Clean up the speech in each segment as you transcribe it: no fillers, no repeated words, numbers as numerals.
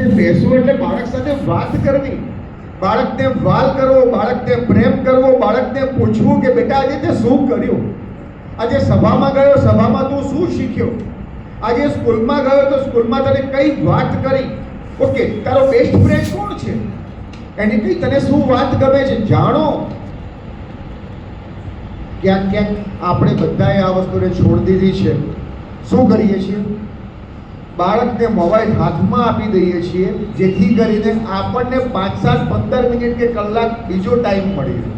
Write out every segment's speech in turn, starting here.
સાથે બેસવું એટલે બાળક સાથે વાત કરવી, બાળકને વાલ કરવો, બાળકને પ્રેમ કરવો, બાળકને પૂછવું કે બેટા આજે તે શું કર્યું, આજે સભામાં ગયો, સભામાં તું શું શીખ્યો, આજે સ્કૂલમાં ગયો તો સ્કૂલમાં તને કઈ વાત કરી, ઓકે તારો બેસ્ટ ફ્રેન્ડ કોણ છે, એની કઈ તને શું વાત ગમે છે, જાણો. ક્યાંક ક્યાંક આપણે બધાએ આ વસ્તુને છોડી દીધી છે. શું કરીએ છીએ? બાળકને મોબાઈલ હાથમાં આપી દઈએ છીએ જેથી કરીને આપણને 5, 7, 15 મિનિટ કે કલાક બીજો ટાઈમ મળી રહે.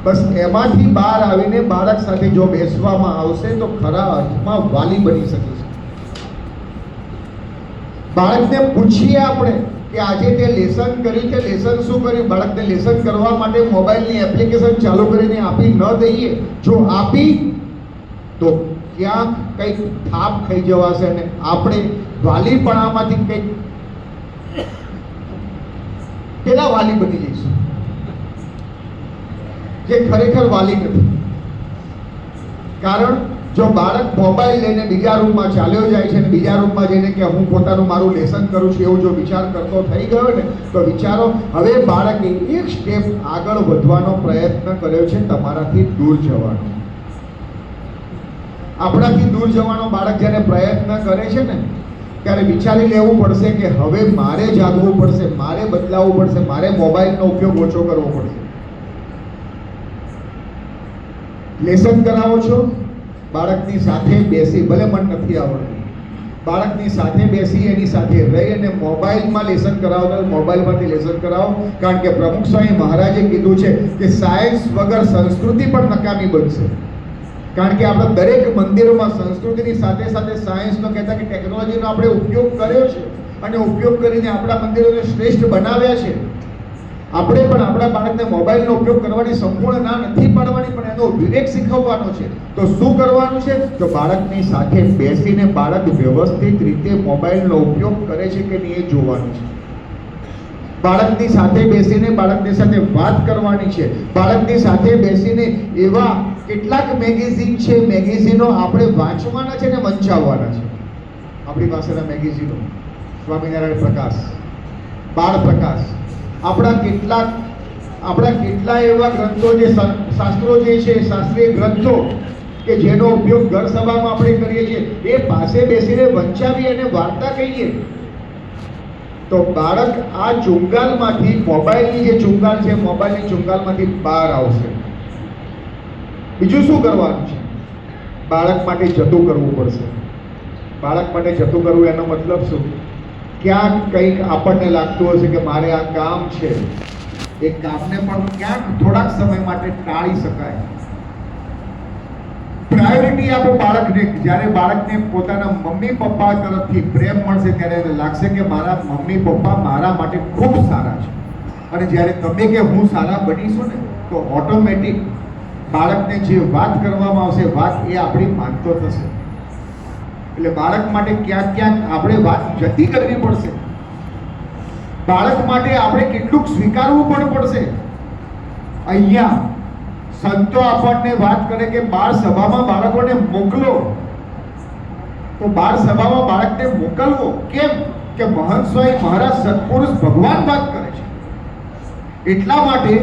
બસ એમાંથી બહાર આવીને બાળક સાથે જો બેસવામાં આવશે તો ખરા અર્થમાં વાલી બની શકે છે. બાળકને પૂછીએ આપણે કે આજે તે લેસન કર્યું, તે લેસન શું કર્યું. બાળકને લેસન કરવા માટે મોબાઈલની એપ્લિકેશન ચાલુ કરીને આપી ન દઈએ, જો આપી તો ક્યાંક કંઈક થાપ ખાઈ જવાશે અને આપણે વાલીપણામાંથી કંઈક પેલા વાલી બની જઈશું જે ખરેખર વાલી નથી. કારણ જો બાળક મોબાઈલ લઈને બીજા રૂમમાં ચાલ્યો જાય છે અને બીજા રૂમમાં જઈને કે હું પોતાનું મારું લેસન કરું છું એવું જો વિચાર કરતો થઈ ગયો ને તો વિચારો હવે બાળકે એક સ્ટેપ આગળ વધવાનો પ્રયત્ન કર્યો છે તમારાથી દૂર જવાનો. આપણાથી દૂર જવાનો બાળક જ્યારે પ્રયત્ન કરે છે ને ત્યારે વિચારી લેવું પડશે કે હવે મારે જાગવું પડશે, મારે બદલાવવું પડશે, મારે મોબાઈલનો ઉપયોગ ઓછો કરવો પડશે. લેસન કરાવો છો, બાળકની સાથે બેસી, ભલે મન નથી આવડતું, બાળકની સાથે બેસી એની સાથે રહી અને મોબાઈલમાં લેસન કરાવો તો મોબાઈલમાંથી લેસન કરાવો. કારણ કે પ્રમુખ સ્વામી મહારાજે કીધું છે કે સાયન્સ વગર સંસ્કૃતિ પણ નકામી બનશે. કારણ કે આપણે દરેક મંદિરોમાં સંસ્કૃતિની સાથે સાથે સાયન્સનો કહેતા કે ટેકનોલોજીનો આપણે ઉપયોગ કર્યો છે અને ઉપયોગ કરીને આપણા મંદિરોને શ્રેષ્ઠ બનાવ્યા છે. આપણે પણ આપણા બાળકને મોબાઈલનો ઉપયોગ કરવાની સંપૂર્ણ ના નથી પાડવાની, પણ એનો વિવેક શીખવવાનો છે. તો શું કરવાનું છે? તો બાળકની સાથે બેસીને બાળક વ્યવસ્થિત રીતે મોબાઈલનો ઉપયોગ કરે છે કે નહીં એ જોવાનું છે. બાળકની સાથે બેસીને બાળકની સાથે વાત કરવાની છે. બાળકની સાથે બેસીને એવા કેટલાક મેગેઝિન છે, મેગેઝિનો આપણે વાંચવાના છે ને વંચાવવાના છે. આપણી પાસેના મેગેઝિનો સ્વામિનારાયણ પ્રકાશ, બાળ પ્રકાશ, આપણા કેટલા એવા ગ્રંથો જે શાસ્ત્રો જે છે, શાસ્ત્રીય ગ્રંથો કે જેનો ઉપયોગ ઘર સભામાં આપણે કરીએ છીએ એ પાસે બેસીને વંચાવી અને વાર્તા કહીએ તો બાળક આ ચુંગાલમાંથી, મોબાઈલની જે ચુંગાલ છે, મોબાઈલની ચુંગાલમાંથી બહાર આવશે. બીજું શું કરવાનું છે? બાળક માટે જતું કરવું પડશે. બાળક માટે જતું કરવું એનો મતલબ શું? ક્યાંક કંઈક આપણને લાગતું હશે કે મારે આ કામ છે, એ કામને પણ ક્યાંક થોડાક સમય માટે ટાળી શકાય. પ્રાયોરિટી આપો બાળકને. જ્યારે બાળકને પોતાના મમ્મી પપ્પા તરફથી પ્રેમ મળશે ત્યારે એને લાગશે કે મારા મમ્મી પપ્પા મારા માટે ખૂબ સારા છે. અને જ્યારે તમે કે હું સારા બનીશું ને તો ઓટોમેટિક બાળકને જે વાત કરવામાં આવશે વાત એ આપણી માનતો થશે. એટલે બાળક માટે ક્યાંક ક્યાંક આપણે વાત જતી કરવી પડશે. બાળક માટે આપણે કેટલુંક સ્વીકારવું પણ પડશે. અહીંયા સંતો આપણને વાત કરે કે બાળ સભામાં બાળકોને મોકલો, તો બાળ સભામાં બાળકને મોકલવો કેમ? કે મહંત સ્વામી મહારાજ સત્પુરુષ ભગવાન વાત કરે છે. એટલા માટે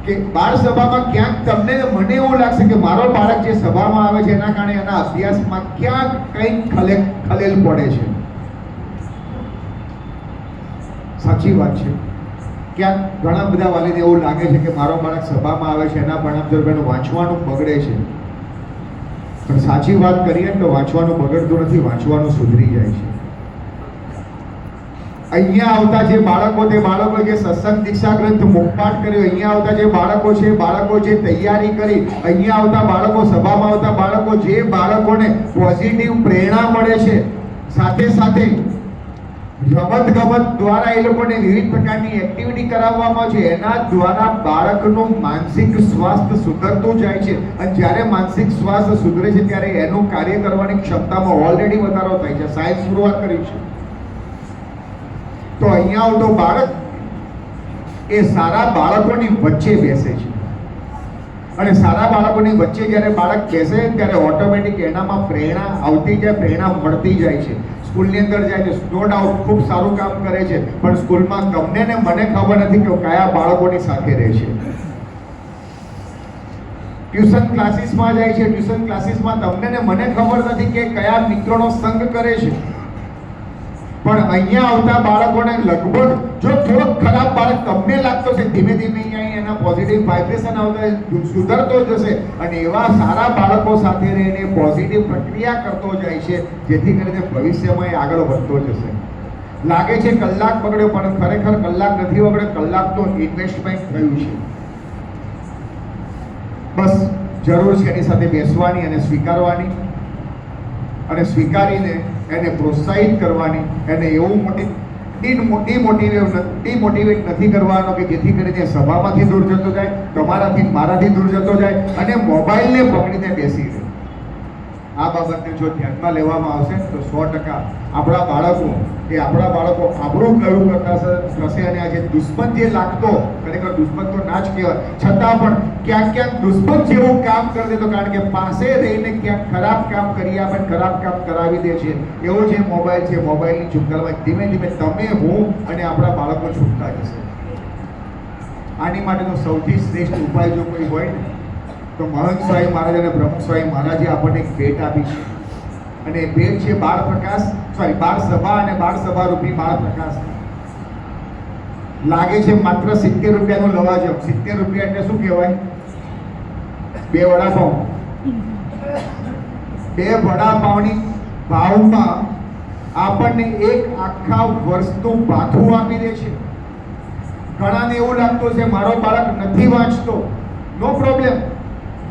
કે બાળ સભામાં ક્યાંક તમને મને એવું લાગશે કે મારો બાળક જે સભામાં આવે છે એના કારણે એના અભ્યાસમાં ક્યાંક કંઈક ખલેલ પડે છે. સાચી વાત છે. ક્યાંક ઘણા બધા વાલીને એવું લાગે છે કે મારો બાળક સભામાં આવે છે એના પરિણામ સ્વરૂપે વાંચવાનું બગડે છે. પણ સાચી વાત કરીએ તો વાંચવાનું બગડતું નથી, વાંચવાનું સુધરી જાય છે. અહીંયા આવતા જે બાળકો, તે બાળકો જે સત્સંગ દીક્ષા ગ્રંથ મુખપાઠ કર્યો, અહીંયા આવતા જે બાળકો છે, બાળકો જે તૈયારી કરી, અહીંયા આવતા બાળકો, સભામાં આવતા બાળકો, જે બાળકોને પોઝિટિવ પ્રેરણા મળે છે, સાથે સાથે રમત ગમત દ્વારા એ લોકોને વિવિધ પ્રકારની એક્ટિવિટી કરાવવામાં આવે છે, એના દ્વારા બાળકનું માનસિક સ્વાસ્થ્ય સુધરતું જાય છે. અને જ્યારે માનસિક સ્વાસ્થ્ય સુધરે છે ત્યારે એનું કાર્ય કરવાની ક્ષમતામાં ઓલરેડી વધારો થાય છે. સાયન્સ શરૂઆત કરી છે. તો અહીંયા આવતો બાળક એ સારા બાળકોની વચ્ચે બેસે છે અને સારા બાળકોની વચ્ચે જ્યારે બાળક બેસે ત્યારે ઓટોમેટિક એનામાં પ્રેરણા આવતી જાય, પ્રેરણા મળતી જાય છે. સ્કૂલની અંદર જાય છે, નો ડાઉટ ખૂબ સારું કામ કરે છે, પણ સ્કૂલમાં તમને ને મને ખબર નથી કે કયા બાળકોની સાથે રહે છે. ટ્યુશન ક્લાસીસમાં જાય છે, ટ્યુશન ક્લાસીસમાં તમને ને મને ખબર નથી કે કયા મિત્રોનો સંગ કરે છે, પણ અહીંયા આવતા બાળકોને લગભગ જો થોડોક ખરાબ બાળક તમને લાગતો છે, ધીમે ધીમે અહીંયા એના પોઝિટિવ વાઇબ્રેશન આવતા સુધરતો જશે અને એવા સારા બાળકો સાથે રહીને પોઝિટિવ પ્રક્રિયા કરતો જાય છે, જેથી કરીને ભવિષ્યમાં એ આગળ વધતો જશે. લાગે છે કલાક બગડ્યો, પણ ખરેખર કલાક નથી બગડ્યો, કલાક તો ઇન્વેસ્ટમેન્ટ થયું છે. બસ જરૂર છે એની સાથે બેસવાની અને સ્વીકારવાની, અને સ્વીકારીને એને પ્રોત્સાહિત કરવાની, એને એવું ડિમોટિવેટ નથી કરવાનો કે જેથી કરીને સભામાંથી દૂર જતો જાય, તમારાથી મારાથી દૂર જતો જાય અને મોબાઈલને પકડીને બેસી રહે. આ બાબતને જો ધ્યાનમાં લેવામાં આવશે તો 100% આપણા બાળકો આપણું કયું કરતા થશે. અને આજે દુશ્મન જે લાગતો, ખરેખર દુશ્મન તો ના જ કહેવાય, છતાં પણ ક્યાંક દુશ્મન જેવું કામ કરી દેતો, કારણ કે પાસે રહીને ક્યાંક ખરાબ કામ કરી આપે, ખરાબ કામ કરાવી દે છે. એવો જે મોબાઈલ છે, મોબાઈલની ચુંગાલમાં ધીમે ધીમે તમે, હું અને આપણા બાળકો છૂટતા જશે. આની માટેનો સૌથી શ્રેષ્ઠ ઉપાય જો કોઈ હોય ને તો મહંત સ્વામી મહારાજ અને બ્રહ્મ સ્વામી મહારાજે આપણને એક ભેટ આપી છે, અને એ ભેટ છે બાળ સભા અને બાળ સભા રૂપી બાળ પ્રકાશ. લાગે છે માત્ર 70 રૂપિયાનું લવાજમ. 70 રૂપિયા એટલે શું કહેવાય? 2 વડાપાઉં. 2 વડાપાઉંની ભાવમાં આપણને એક આખા વર્ષનું ભાથું આપી દે છે. ઘણાને એવું લાગતું છે મારો બાળક નથી વાંચતો, નો પ્રોબ્લેમ,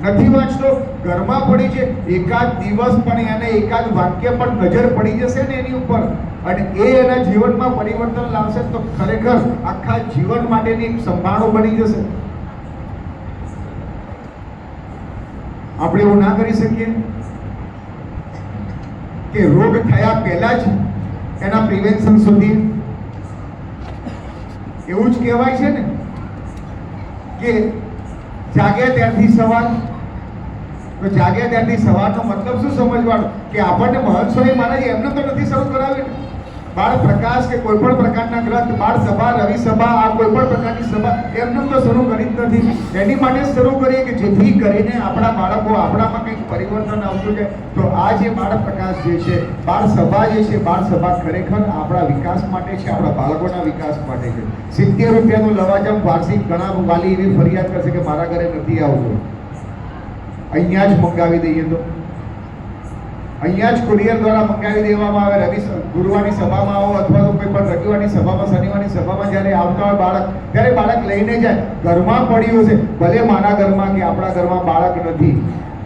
નથી વાંચતો, ઘરમાં પડી છે, એકાદ દિવસ પણ એને એકાદ વાક્ય પણ નજર પડી જશે ને એની ઉપર, અને એ એના જીવનમાં પરિવર્તન લાવશે તો ખરેખર આખા જીવન માટેની એક સંભાળો બની જશે. આપણે એવું ના કરી શકીએ કે રોગ થયા પહેલા જ એના પ્રિવેન્શન સુધી? એવું જ કહેવાય છે ને કે જાગ્યા ત્યારથી સવાર. તો જાગ્યા ત્યારથી સવારનો મતલબ શું સમજવાનો? કે આપણને મહંત સ્વામી મહારાજ એમને તો નથી શરૂ કરાવી બાળ પ્રકાશ કે કોઈ પણ પ્રકારના ગ્રંથ, બાળ સભા, રવિ સભા, આ કોઈ પણ પ્રકારની સભા એમને તો શરૂ કરી જ નથી. એની માટે શરૂ કરીએ કે જેથી કરીને આપણા બાળકો, આપણામાં કંઈક પરિવર્તન આવતું છે. તો આ જે બાળ પ્રકાશ જે છે, બાળ સભા જે છે, બાળ સભા ખરેખર આપણા વિકાસ માટે છે, આપણા બાળકોના વિકાસ માટે છે. 70 રૂપિયાનું લવાજમ વાર્ષિક ઘણા વાલી એવી ફરિયાદ કરશે કે મારા ઘરે નથી આવતું, અહીંયા જ મંગાવી દઈએ તો, અહીંયા જ કુરિયર દ્વારા મંગાવી દેવામાં આવે. ગુરુવારની સભામાં આવો અથવા તો કોઈ પણ રવિવારની સભામાં, શનિવારની સભામાં જ્યારે આવતા હોય બાળક, ત્યારે બાળક લઈને જાય. ઘરમાં પડ્યું છે, ભલે મારા ઘરમાં કે આપણા ઘરમાં બાળક નથી,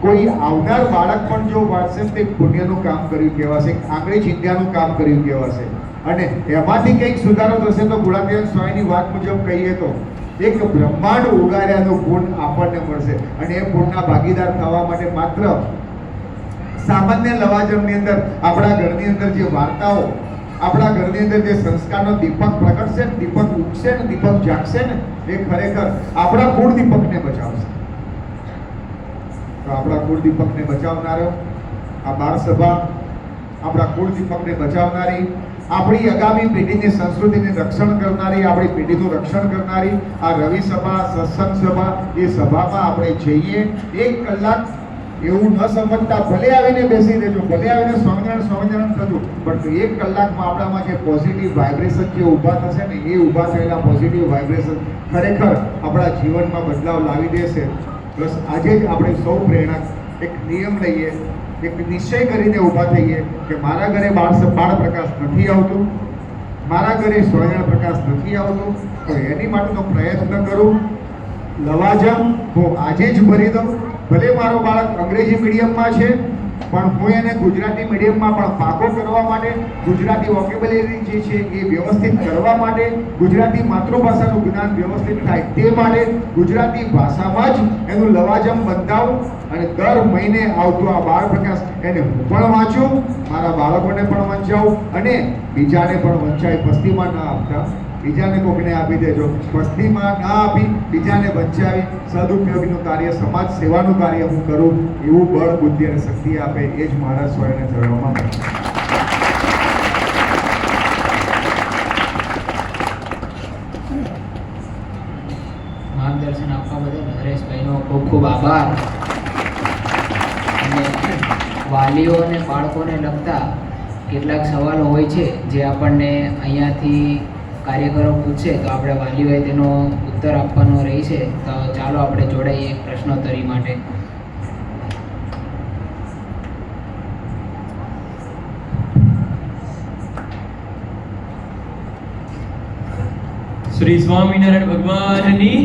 કોઈ આવનાર બાળક પણ જો વાંચશે તો એક પુણ્યનું કામ કર્યું કહેવાશે, એક આંગળી ચિંધ્યાનું કામ કર્યું કહેવાશે. અને એમાંથી કંઈક સુધારો થશે તો ગુલાબજાન સ્વામીની વાત મુજબ કહીએ તો એક બ્રહ્માંડ ઉગાડ્યાનું ગુણ આપણને મળશે. અને એ ગુણના ભાગીદાર થવા માટે માત્ર સામાન્ય લવાજમની અંદર, આપણા ઘરની અંદર જે વાર્તાઓ, આપણા ઘરની અંદર જે સંસ્કારનો દીપક પ્રગટશે ને, દીપક ઉગશે ને, દીપક જાગશે ને, એ ખરેખર આપણા કુળ દીપકને બચાવશે. તો આપણા કુળ દીપકને બચાવનારો આ બાળ સભા, આપણા કુળ દીપકને બચાવનારી, આપણી આગામી પેઢીની સંસ્કૃતિને રક્ષણ કરનારી, આપણી પેઢીનું રક્ષણ કરનારી આ રવિ સભા, સત્સંગ સભા, એ સભામાં આપણે જઈએ. 1 કલાક એવું ન સમજતા ભલે આવીને બેસી રહેજો, ભલે આવીને સ્વામિનારાયણ થતું, પણ 1 કલાકમાં આપણામાં જે પોઝિટિવ વાઇબ્રેશન જે ઊભા થશે ને, એ ઊભા થયેલા પોઝિટિવ વાઇબ્રેશન ખરેખર આપણા જીવનમાં બદલાવ લાવી દેશે. બસ આજે જ આપણે સૌ પ્રેરણા એક નિયમ લઈએ, એક નિશ્ચય કરીને ઊભા થઈએ કે મારા ઘરે બાળ પ્રકાશ નથી આવતું, મારા ઘરે સ્વામિનારાયણ પ્રકાશ નથી આવતું, તો એની માટેનો પ્રયત્ન કરું. લવાજમ હું આજે જ ભરી દઉં. ભલે મારો બાળક અંગ્રેજી મીડિયમમાં છે, પણ હું એને ગુજરાતી મીડિયમમાં પણ પાકો કરવા માટે, ગુજરાતી વોકેબ્યુલરી જે છે એ વ્યવસ્થિત કરવા માટે, ગુજરાતી માતૃભાષાનું જ્ઞાન વ્યવસ્થિત થાય તે માટે ગુજરાતી ભાષામાં જ એનું લવાજમ બંધાવું. અને દર મહિને આવતું આ બાળ પ્રકાશ એને હું પણ વાંચું, મારા બાળકોને પણ વંચાવું અને બીજાને પણ વંચાય. પસ્તીમાં ના આપતા બીજાને કોકને આપી દેજો, પસ્તીમાં ના આપી બીજાને વંચાવી સદુપયોગીનું કાર્ય, સમાજ સેવાનું કાર્ય હું કરું, એવું બળ, બુદ્ધિ અને શક્તિ આપે એ જ મહારાજ સ્વયંને ચરણોમાં. વાલીઓ અને બાળકોને લગતા કેટલાક સવાલો હોય છે જે આપણને અહીંયાથી કાર્યકરો પૂછશે તો આપણે વાલીઓએ તેનો ઉત્તર આપવાનો રહે છે. તો ચાલો આપણે જોડાઈએ પ્રશ્નોત્તરી માટે. શ્રી સ્વામિનારાયણ ભગવાનની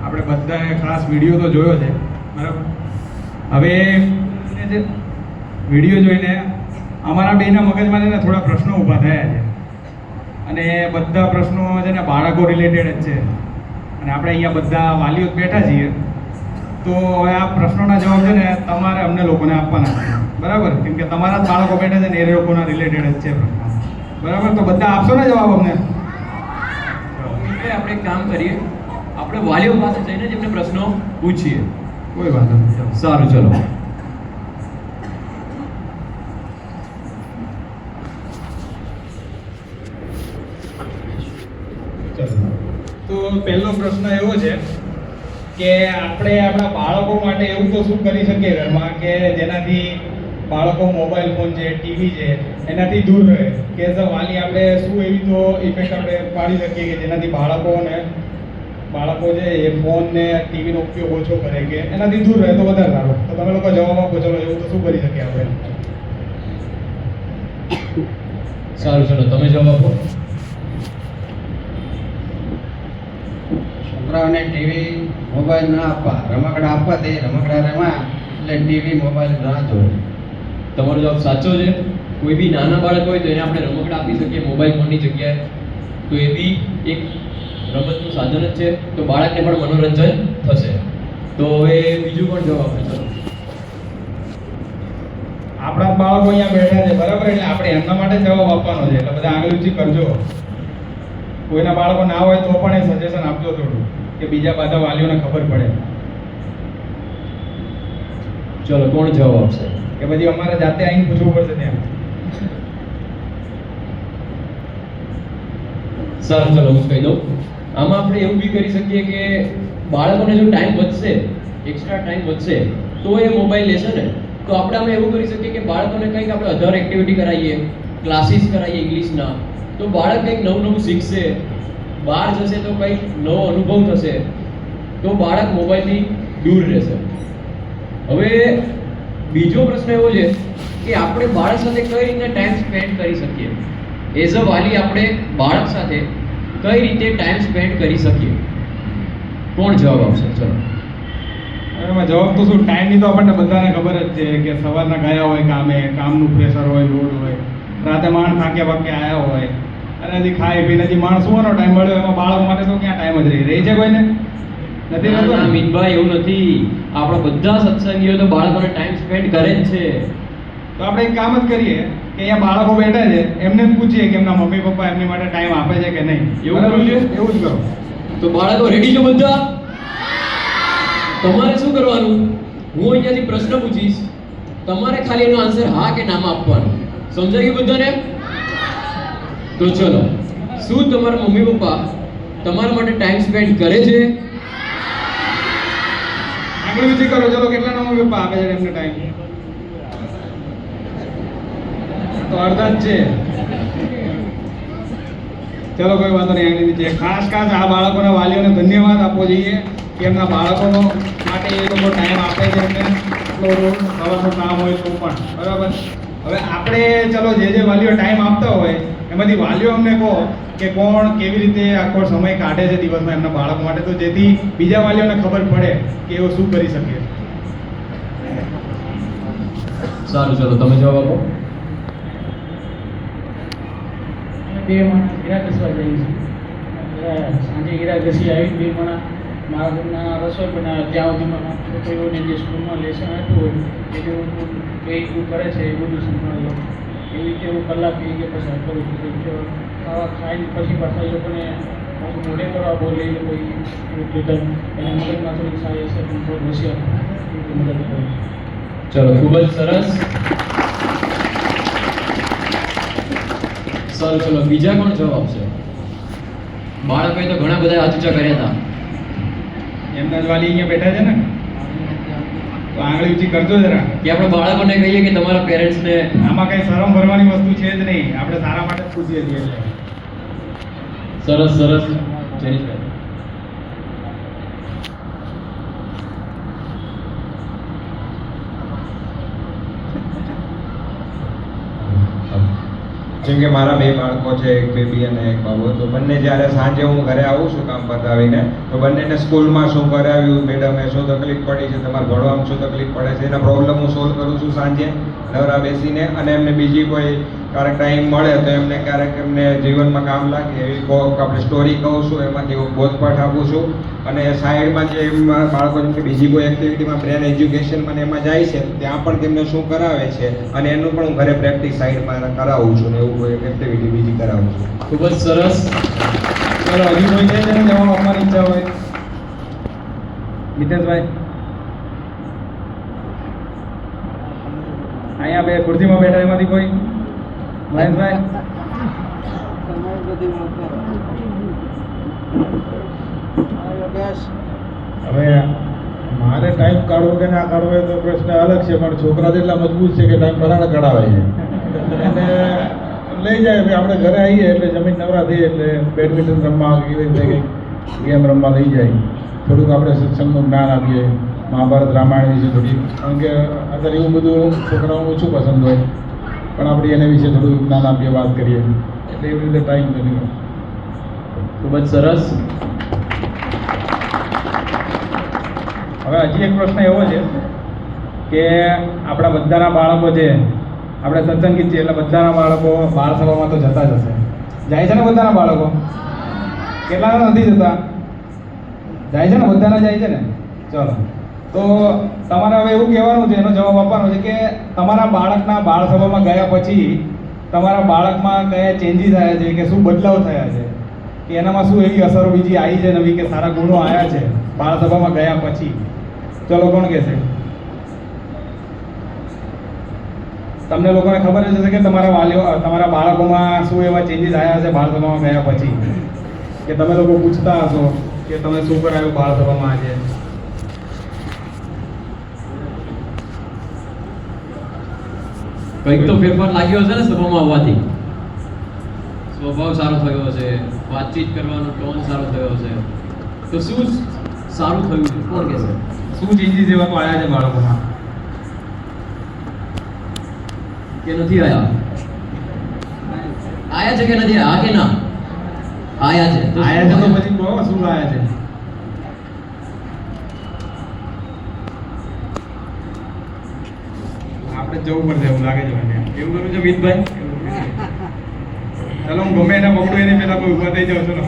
આપણે બધાએ ખાસ વિડીયો તો જોયો છે બરાબર. હવે જે વિડીયો જોઈને અમારા બેના મગજમાં છે ને થોડા પ્રશ્નો ઊભા થયા છે અને બધા પ્રશ્નો છે ને બાળકો રિલેટેડ જ છે અને આપણે અહીંયા બધા વાલીઓ જ બેઠા છીએ. તો હવે આ પ્રશ્નોના જવાબ છે ને તમારે અમને લોકોને આપવાના છે બરાબર, કેમ કે તમારા જ બાળકો બેઠા છે ને એ લોકોના રિલેટેડ જ છે પ્રશ્નો બરાબર. તો બધા આપશો ને જવાબ અમને? એટલે આપણે એક કામ કરીએ, આપણે વાલીઓ પાસે જઈને જ એમને પ્રશ્નો પૂછીએ. કોઈ વાંધો નહીં. સારું, ચલો. તો પહેલો પ્રશ્ન એવો છે કે આપણે આપણા બાળકો માટે એવું તો શું કરી શકીએ ઘરમાં કે જેનાથી બાળકો મોબાઈલ ફોન છે, ટીવી છે એનાથી દૂર રહે, કે એઝ અ વાલી આપણે શું એવી તો ઇફેક્ટ આપણે પાડી શકીએ કે જેનાથી બાળકો છે એ ફોન ને ટીવીનો ઉપયોગ ઓછો કરે કે એનાથી દૂર રહે તો વધારે સારું. તો તમે લોકો જવાબ આપો, ચલો એવું તો શું કરી શકીએ આપણે? સારું, ચલો તમે જવાબ આપો. છોકરાઓને ટીવી મોબાઈલ ના આપવા, રમકડા આપવા, તે રમકડા રમા એટલે ટીવી મોબાઈલ ના જોવે. તમારો જવાબ સાચો છે. કોઈ બી નાના બાળક હોય તો એને આપણે રમકડા આપી શકીએ મોબાઈલ ફોનની જગ્યાએ, તો એ બી એક રમતનું સાધન જ છે, તો બાળકને પણ મનોરંજન થશે. તો હવે બીજું પણ જવાબ આપે. ચલો. આપણા બાળકો અહીંયા બેઠા છે બરાબર, એટલે આપણે એમના માટે જવાબ આપવાનો છે, એટલે બધા આગળ ઊંચી કરજો. કોઈના બાળકો ના હોય તો પણ એ સજેશન આપજો થોડું, કે બીજા બધા વાલીઓને ખબર પડે. ચલો, કોણ જવાબ આપશે? કે પછી અમારે જાતે આવીને પૂછવું પડશે ત્યાં. સારું, ચલો હું કહી દઉં. આમાં આપણે એવું બી કરી શકીએ કે બાળકોને જો ટાઈમ વધશે, એક્સ્ટ્રા ટાઈમ વધશે તો એ મોબાઈલ લેશે ને, તો આપણે આમાં એવું કરી શકીએ કે બાળકોને કંઈક આપણે અધર એક્ટિવિટી કરાવીએ, ક્લાસીસ કરાવીએ ઇંગ્લિશના, તો બાળક કંઈક નવું નવું શીખશે, બહાર જશે તો કંઈક નવો અનુભવ થશે, તો બાળક મોબાઈલથી દૂર રહેશે. હવે બીજો પ્રશ્ન એવો છે કે આપણે બાળક સાથે કઈ રીતે ટાઈમ સ્પેન્ડ કરી શકીએ. એઝ અ વાલી આપણે બાળક સાથે કઈ રીતે ટાઈમ સ્પેન્ડ કરી શકીએ? કોણ જવાબ આપશે? ચલો. એમાં જવાબ તો શું, ટાઈમની તો આપણને બધાને ખબર જ છે કે સવારના ગયા હોય કામે, કામનું પ્રેશર હોય, લોડ હોય, રાતે માણ થાક્યા પાક્યા આવ્યા હોય, અને હજી ખાઈ પીને હજી માણસ સુવાનો ટાઈમ મળ્યો, એમાં બાળકો માટે તો ક્યાં ટાઈમ જ રહી છે કોઈને? નથી ના, રહેતો ના, ને? મીતભાઈ એવું નથી. આપણા બધા સત્સંગીઓ તો બાળકોને ટાઈમ સ્પેન્ડ કરે જ છે. તો આપણે એક કામ જ કરીએ કે અહીંયા બાળકો બેઠા છે એમને જ પૂછીએ કે એમના મમ્મી પપ્પા એમની માટે ટાઈમ આપે છે કે નહીં. એવું બરાબર કરવું છે? છે? એવું જ કરો. તો બાળકો રેડી છો બધા? તમારે શું કરવાનું, હું અહીંયાથી પ્રશ્ન પૂછીશ, તમારે ખાલી એનો આન્સર હા કે નામાં આપવાનો. સમજાઈ ગયું બધાને? તો ચલો, શું તમારા મમ્મી પપ્પા તમારા માટે ટાઈમ સ્પેન્ડ કરે છે? આગળ ઊંચી કરો, ચલો કેટલાના મમ્મી પપ્પા આપે છે એમને ટાઈમ? તો અડધા જ છે. ચલો કોઈ વાંધો નહીં. આગળ નીચે ખાસ આ બાળકોના વાલીઓને ધન્યવાદ આપવો જોઈએ કે એમના બાળકોનો માટે એ લોકો ટાઈમ આપે છે એમને, આટલો રોજ સવારનું કામ હોય તો પણ બરાબર. હવે આપણે ચલો જે વાલીઓ ટાઈમ આપતા હોય એમાંથી વાલીઓ અમને કહો કે કોણ કેવી રીતે આખો સમય કાઢે છે દિવસમાં એમના બાળકો માટે, તો જેથી બીજા વાલીઓને ખબર પડે કે એઓ શું કરી શકે. સારું, ચલો તમે જવાબ આપો. બે માણસ હીરા ઘસવા જઈએ છીએ. સાંજે હીરા ઘસી આવી બે માણસ મારા ઘરના રસોઈ બનાવે, ત્યાં સુધીમાં છોકરીઓને જે સ્કૂલમાં લેસન આપ્યું હોય એ હું કરે છે એ બધું સંભાળ્યું. એવી રીતે હું કલાક એ કે પસાર કરું છું. ખાવા ખાઈને પછી પાછા એ લોકોને મોઢે કરવા બોલે, એ લોકો એને મગજમાં થોડીક સારી અસર થોડું હોશિયાર એ રીતે મદદ કરું. ચલો, ખૂબ જ સરસ. સારું, ચલો બીજા કોણ જવાબ આપશે? બાળકોએ તો ઘણા બધા હાથ ઊંચા કર્યા હતા. એમના જ વાલી અહીંયા બેઠા છે ને, તો આંગળી ઊંચી કરજો જરા. કે આપણે બાળકોને કહીએ કે તમારા પેરેન્ટ્સને આમાં કઈ શરમ ભરવાની વસ્તુ છે જ નહીં, આપણે સારા માટે જ પૂછીએ છીએ એટલે. સરસ સરસ જયેશભાઈ. જેમ કે મારા બે બાળકો છે, એક બેબી અને એક બાબો. તો બંને જ્યારે સાંજે હું ઘરે આવું છું કામ પતાવીને, તો બંનેને સ્કૂલમાં શું કરાવ્યું, મેડમે શું તકલીફ પડી છે, તમારે ભણવામાં શું તકલીફ પડે છે, એના પ્રોબ્લેમ હું સોલ્વ કરું છું સાંજે નવરા બેસીને. અને એમને બીજી કોઈ ક્યારેક ટાઈમ મળે તો એમને ક્યારેક એમને જીવનમાં કામ લાગે એવી કોઈક આપણે સ્ટોરી કહું છું, એમાંથી હું બોધપાઠ આપું છું. અને સાઈડમાં જે એમાં બાળકો જેમ કે બીજી કોઈ એક્ટિવિટીમાં બ્રેન એજ્યુકેશનમાં ને એમાં જાય છે, ત્યાં પણ તેમને શું કરાવે છે અને એનું પણ હું ઘરે પ્રેક્ટિસ સાઈડમાં કરાવું છું ને એવું કોઈ એક્ટિવિટી બીજી કરાવું છું. ખૂબ જ સરસ. ચલો, હજી કોઈ છે જેને જવાબ આપવાની ઈચ્છા હોય? મિતેશભાઈ, અહીંયા બે ખુરશીમાં બેઠા એમાંથી કોઈ? મહેશભાઈ, હવે મારે ટાઈમ કાઢવો કે ના કાઢવો એ તો પ્રશ્ન અલગ છે, પણ છોકરા તો એટલા મજબૂત છે કે ટાઈમ પરાણે કઢાવે છે અને લઈ જાય. ભાઈ આપણે ઘરે આવીએ એટલે જમીન નવરા થઈએ એટલે બેડમિન્ટન રમવા કેવી રીતે કંઈક ગેમ રમવા લઈ જાય. થોડુંક આપણે સત્સંગનું જ્ઞાન આપીએ, મહાભારત રામાયણ વિશે થોડી, કારણ કે અત્યારે એવું બધું છોકરાઓને ઓછું પસંદ હોય, પણ આપણે એને વિશે થોડું જ્ઞાન આપીએ, વાત કરીએ, એટલે એવી રીતે ટાઈમ નથી. ખૂબ જ સરસ. હવે હજી એક પ્રશ્ન એવો છે કે આપણા બધાના બાળકો છે, આપણે સત્સંગીત છીએ એટલે બધાના બાળકો બાળ સભામાં તો જતા જ હશે. જાય છે ને બધાના બાળકો? કેટલાના નથી જતા? જાય છે ને? બધાના જાય છે ને? ચલો, તો તમારે હવે એવું કહેવાનું છે, એનો જવાબ આપવાનો છે કે તમારા બાળકના બાળ સભામાં ગયા પછી તમારા બાળકમાં કયા ચેન્જીસ આવ્યા છે, કે શું બદલાવ થયા છે, કે એનામાં શું એવી અસરો બીજી આવી છે નવી, કે સારા ગુણો આવ્યા છે બાળ સભામાં ગયા પછી? ચલો, કોણ કહેશે? તમને લોકોને ખબર જ હશે કે તમારા વાલીઓ, તમારા બાળકોમાં શું એવા ચેન્જીસ આવ્યા છે બાળ સભામાં ગયા પછી, કે તમે લોકો પૂછતા હશો કે તમે શું કરાવ્યું બાળ સભામાં આજે? કંઈક તો ફેરફાર લાગ્યો હશે ને સભામાં આવવાથી. સ્વભાવ સારો થયો હશે, વાતચીત કરવાનો ટોન સારો થયો હશે. તો શું સારું થયું છે? કોણ કહેશે? શું ચેન્જીસ એવા તો આવ્યા છે બાળકોમાં? કે નથી આયા? આયા છે કે નથી આયા? હા કે ના? આયા છે. તો આયા છે તો શું પછી કહો શું આયા છે? આપણે જવું પડશે એવું લાગે છે મને. એવું કરું છે મિતભાઈ? ચાલો, હું ગમે એને પકડું એની પહેલા કોઈ ઊભા થઈ જાઉં. ચલો.